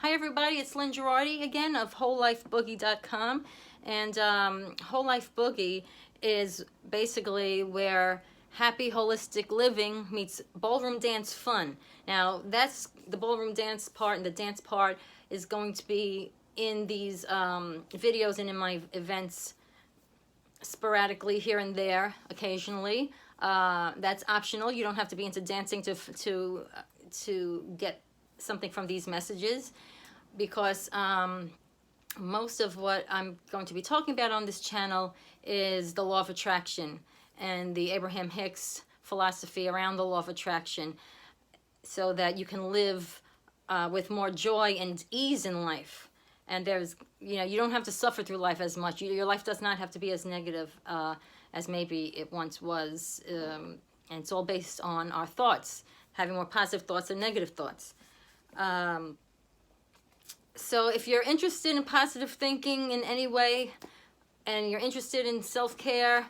Hi everybody, it's Lynn Girardi again of WholeLifeBoogie.com, and Whole Life Boogie is basically where happy holistic living meets ballroom dance fun. Now that's the ballroom dance part, and the dance part is going to be in these videos and in my events sporadically here and there, occasionally. That's optional. You don't have to be into dancing to get something from these messages, because most of what I'm going to be talking about on this channel is the law of attraction and the Abraham Hicks philosophy around the law of attraction, so that you can live with more joy and ease in life. And there's, you don't have to suffer through life as much. Your life does not have to be as negative as maybe it once was. And it's all based on our thoughts, having more positive thoughts than negative thoughts. So if you're interested in positive thinking in any way, and you're interested in self-care,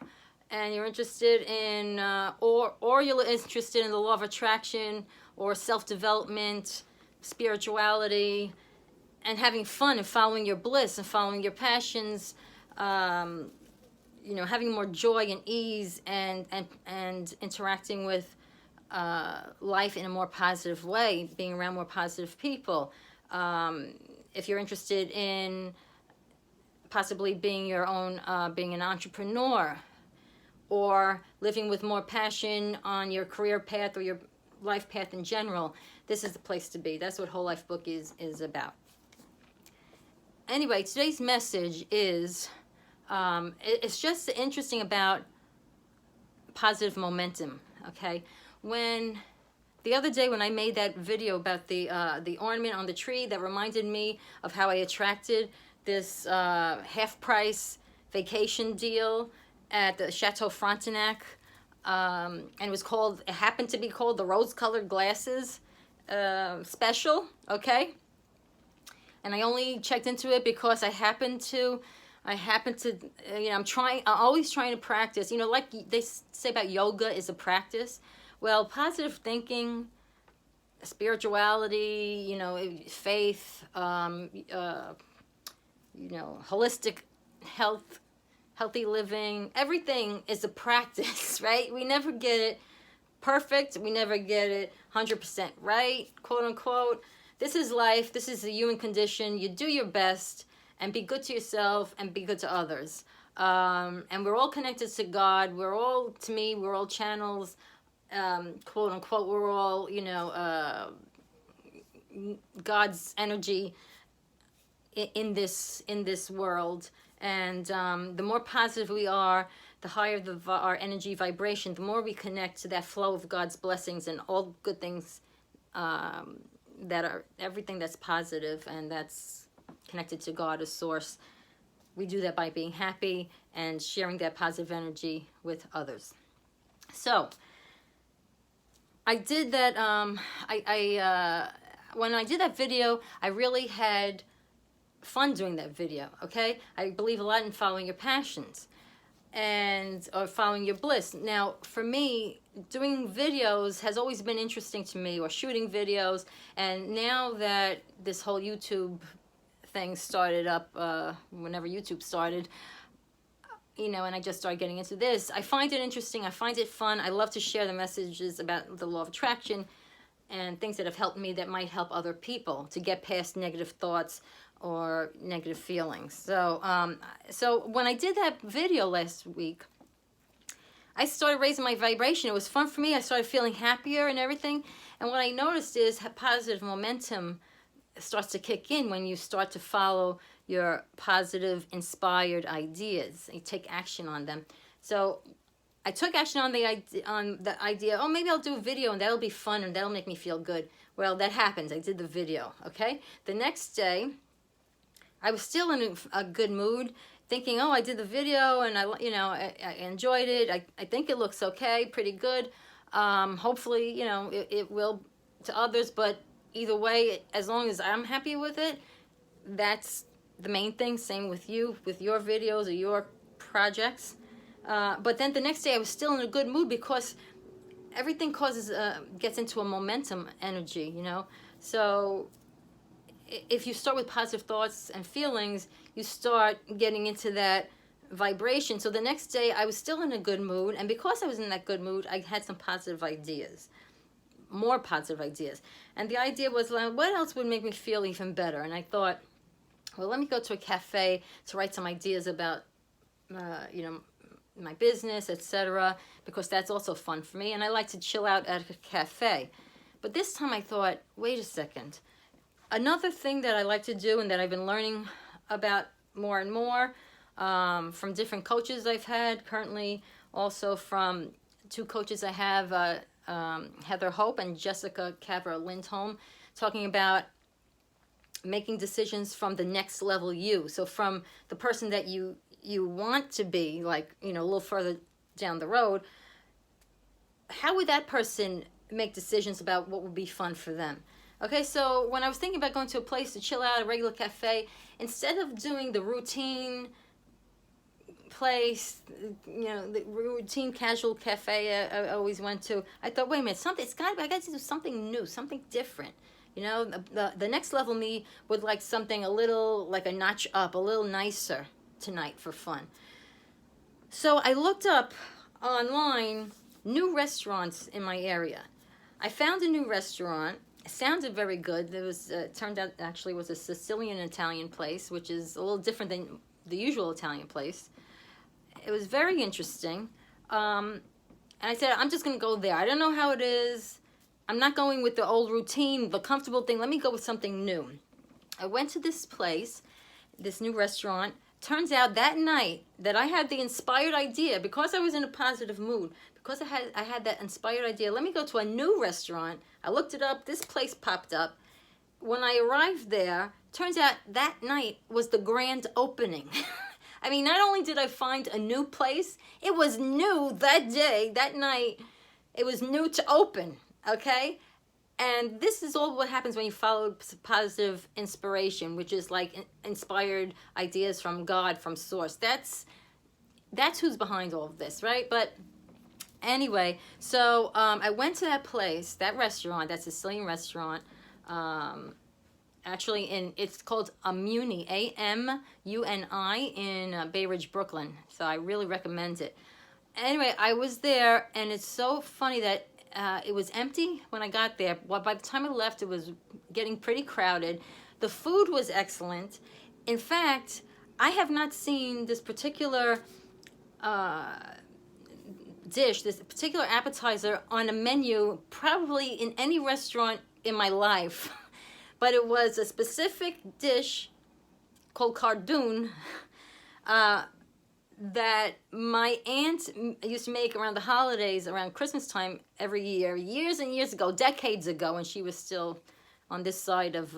and you're interested in, or you're interested in the law of attraction, or self-development, spirituality, and having fun and following your bliss and following your passions, having more joy and ease and interacting with life in a more positive way, being around more positive people. If you're interested in possibly being your own, being an entrepreneur, or living with more passion on your career path or your life path in general, this is the place to be. That's what Whole Life Book is about. Anyway, today's message is, it's just interesting about positive momentum, okay? The other day when I made that video about the ornament on the tree that reminded me of how I attracted this half-price vacation deal at the Chateau Frontenac, and it happened to be called the rose-colored glasses special, okay? And I only checked into it because I happened to, I'm always trying to practice, like they say about yoga is a practice. Well, positive thinking, spirituality, faith, holistic health, healthy living, everything is a practice, right? We never get it perfect. We never get it 100% right, quote unquote. This is life. This is the human condition. You do your best and be good to yourself and be good to others. And we're all connected to God. We're all channels, quote unquote. We're all, God's energy in this world. And the more positive we are, the higher our energy vibration, the more we connect to that flow of God's blessings and all good things, everything that's positive and that's connected to God as source. We do that by being happy and sharing that positive energy with others. So I did that, when I did that video, I really had fun doing that video, okay? I believe a lot in following your passions or following your bliss. Now, for me, doing videos has always been interesting to me, or shooting videos. And now that this whole YouTube thing started up, whenever YouTube started, and I just started getting into this, I find it interesting. I find it fun. I love to share the messages about the law of attraction and things that have helped me that might help other people to get past negative thoughts or negative feelings. So when I did that video last week, I started raising my vibration. It was fun for me. I started feeling happier and everything. And what I noticed is positive momentum starts to kick in when you start to follow your positive, inspired ideas. You take action on them. So I took action on the idea, oh, maybe I'll do a video and that'll be fun and that'll make me feel good. Well, that happened. I did the video, okay? The next day, I was still in a good mood, thinking, oh, I did the video and I enjoyed it. I think it looks okay, pretty good. Hopefully, it will to others, but either way, as long as I'm happy with it, that's the main thing. Same with you, with your videos or your projects. But then the next day I was still in a good mood, because everything gets into a momentum energy, So if you start with positive thoughts and feelings, you start getting into that vibration. So the next day I was still in a good mood, and because I was in that good mood, I had some positive ideas, more positive ideas. And the idea was, like, what else would make me feel even better? And I thought, well, let me go to a cafe to write some ideas about you know, my business, etc., because that's also fun for me, and I like to chill out at a cafe. But this time I thought, wait a second, another thing that I like to do and that I've been learning about more and more from different coaches I've had currently, also from two coaches I have, Heather Hope and Jessica Caver-Lindholm, talking about making decisions from the next level you. So from the person that you want to be, like, you know, a little further down the road, how would that person make decisions about what would be fun for them? Okay, so when I was thinking about going to a place to chill out, a regular cafe, instead of doing the routine place, you know, the routine casual cafe I always went to, I thought, wait a minute, I got to do something new, something different. You know, the next level me would like something a little, like a notch up, a little nicer tonight for fun. So I looked up online new restaurants in my area. I found a new restaurant. It sounded very good. There was turned out actually was a Sicilian Italian place, which is a little different than the usual Italian place. It was very interesting. And I said, I'm just going to go there. I don't know how it is. I'm not going with the old routine, the comfortable thing. Let me go with something new. I went to this place, this new restaurant. Turns out that night that I had the inspired idea, because I was in a positive mood, because I had that inspired idea, let me go to a new restaurant. I looked it up. This place popped up. When I arrived there, turns out that night was the grand opening. I mean, not only did I find a new place, it was new that day, that night. It was new to open. Okay, and this is all what happens when you follow positive inspiration, which is like inspired ideas from God, from source. That's who's behind all of this, right? But anyway, so I went to that place, that restaurant, that Sicilian restaurant. Actually, it's called Amuni, Amuni, in Bay Ridge, Brooklyn. So I really recommend it. Anyway, I was there, and it's so funny that it was empty when I got there. Well, by the time I left, it was getting pretty crowded. The food was excellent. In fact, I have not seen this particular dish, this particular appetizer on a menu probably in any restaurant in my life. But it was a specific dish called cardoon that my aunt used to make around the holidays, around Christmas time every year, years and years ago, decades ago, when she was still on this side of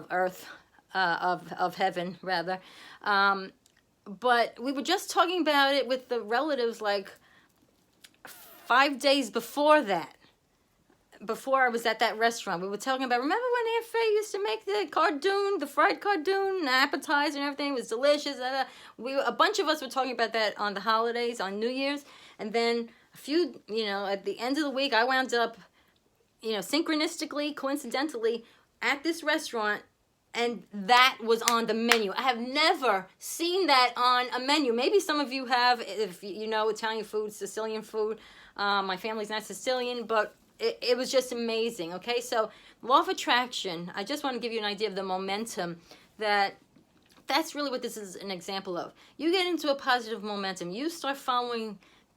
earth, of heaven, rather. But we were just talking about it with the relatives like 5 days before that. Before I was at that restaurant, we were talking about, remember when Aunt Faye used to make the cardoon, the fried cardoon, the appetizer and everything? It was delicious. A bunch of us were talking about that on the holidays, on New Year's. And then a few, at the end of the week, I wound up, synchronistically, coincidentally, at this restaurant, and that was on the menu. I have never seen that on a menu. Maybe some of you have, if you know Italian food, Sicilian food. My family's not Sicilian, but it was just amazing, okay? So law of attraction, I just want to give you an idea of the momentum that's really what this is an example of. You get into a positive momentum. You start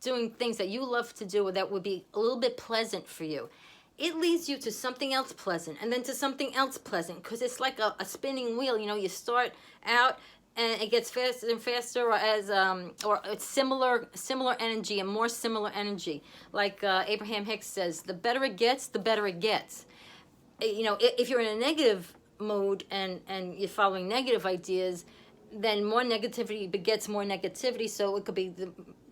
doing things that you love to do or that would be a little bit pleasant for you. It leads you to something else pleasant and then to something else pleasant, because it's like a spinning wheel. You start out and it gets faster and faster, or it's similar energy and more similar energy. Like Abraham Hicks says, the better it gets, the better it gets. If you're in a negative mood and you're following negative ideas, then more negativity begets more negativity. So it could be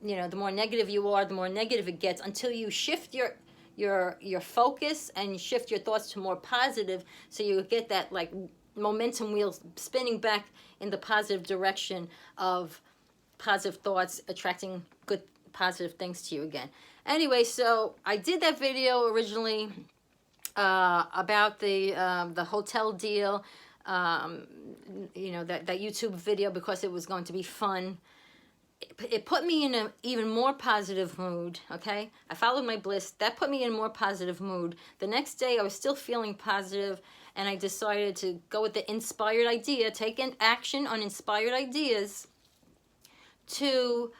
the more negative you are, the more negative it gets, until you shift your focus and you shift your thoughts to more positive, so you get that like momentum wheels spinning back in the positive direction of positive thoughts, attracting good positive things to you again. Anyway, so I did that video originally about the hotel deal, you know, that YouTube video, because it was going to be fun. It put me in an even more positive mood, okay? I followed my bliss. That put me in a more positive mood. The next day, I was still feeling positive, and I decided to go with the inspired idea, take an action on inspired ideas to,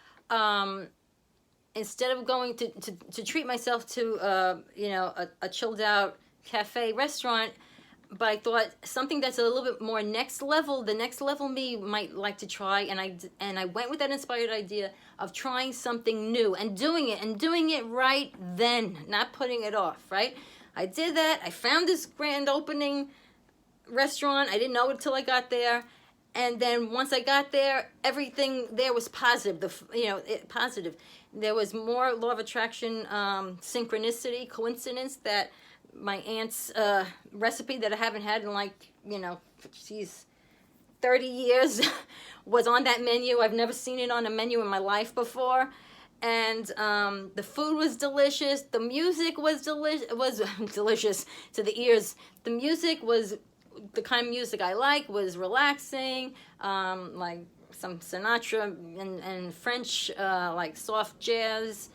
instead of going to treat myself to, you know, a chilled out cafe restaurant, but I thought something that's a little bit more next level, the next level me might like to try, and I went with that inspired idea of trying something new and doing it right then, not putting it off, right? I did that. I found this grand opening restaurant. I didn't know it until I got there, and then once I got there, everything there was positive. Positive. There was more law of attraction, synchronicity, coincidence, that my aunt's recipe that I haven't had in, like, you know, geez, 30 years was on that menu. I've never seen it on a menu in my life before. And the food was delicious. The music was delicious to the ears. The music was the kind of music I like, was relaxing, like some Sinatra and French, like soft jazz.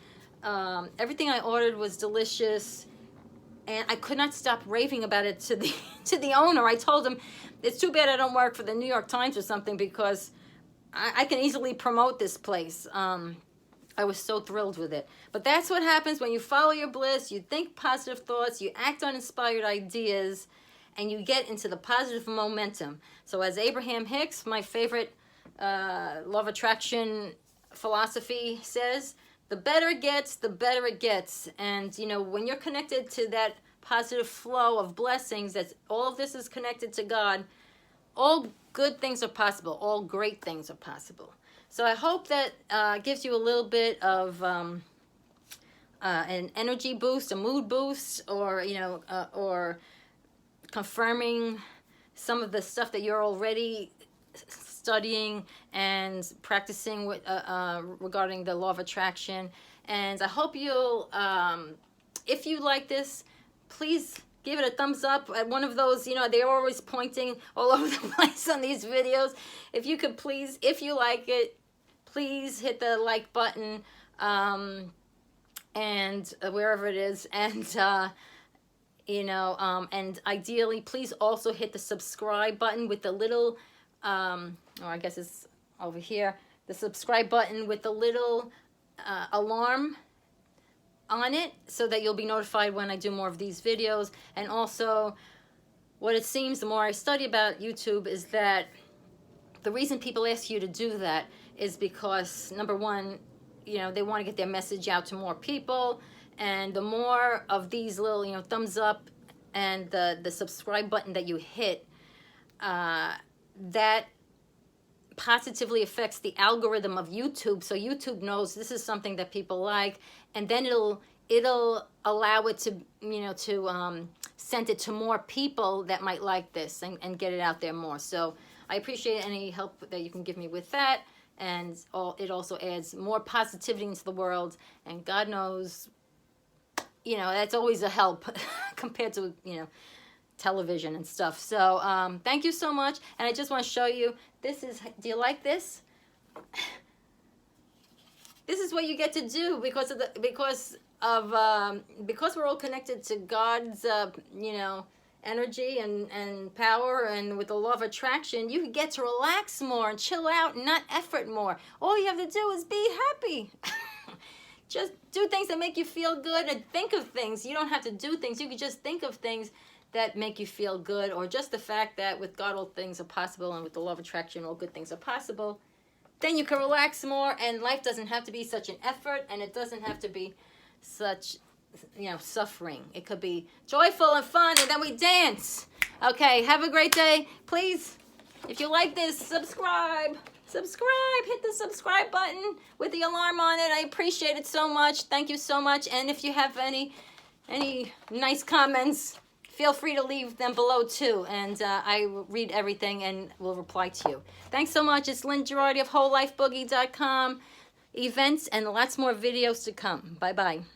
Everything I ordered was delicious. And I could not stop raving about it to the owner. I told him, it's too bad I don't work for the New York Times or something, because I can easily promote this place. I was so thrilled with it. But that's what happens when you follow your bliss. You think positive thoughts, you act on inspired ideas, and you get into the positive momentum. So as Abraham Hicks, my favorite law of attraction philosophy, says, the better it gets, the better it gets. And, you know, when you're connected to that positive flow of blessings, that's all of this is connected to God, all good things are possible. All great things are possible. So I hope that gives you a little bit of an energy boost, a mood boost, or, you know, or confirming some of the stuff that you're already studying and practicing with regarding the law of attraction. And I hope you'll, if you like this, please give it a thumbs up at one of those, you know, they're always pointing all over the place on these videos. If you could please, if you like it, please hit the like button, and wherever it is, and you know, and ideally, please also hit the subscribe button with the little, or I guess it's over here, the subscribe button with the little alarm on it, so that you'll be notified when I do more of these videos. And also, what it seems, the more I study about YouTube, is that the reason people ask you to do that is because, number one, you know, they want to get their message out to more people. And the more of these little, you know, thumbs up and the subscribe button that you hit, that positively affects the algorithm of YouTube. So YouTube knows this is something that people like, and then it'll allow it to, you know, to send it to more people that might like this, and get it out there more. So I appreciate any help that you can give me with that. And it also adds more positivity into the world, and God knows, you know, that's always a help compared to, you know, television and stuff. So thank you so much. And I just want to show you, this is, do you like this? This is what you get to do because we're all connected to God's you know, energy and power, and with the law of attraction, you get to relax more and chill out and not effort more. All you have to do is be happy. Just do things that make you feel good, and think of things. You don't have to do things. You can just think of things that make you feel good, or just the fact that with God all things are possible, and with the law of attraction all good things are possible. Then you can relax more, and life doesn't have to be such an effort, and it doesn't have to be such, you know, suffering. It could be joyful and fun, and then we dance. Okay, have a great day. Please, if you like this, subscribe, hit the subscribe button with the alarm on it. I appreciate it so much. Thank you so much. And if you have any nice comments, feel free to leave them below too, and I will read everything and will reply to you. Thanks so much. It's Lynn Girardi of WholeLifeBoogie.com. Events and lots more videos to come. Bye-bye.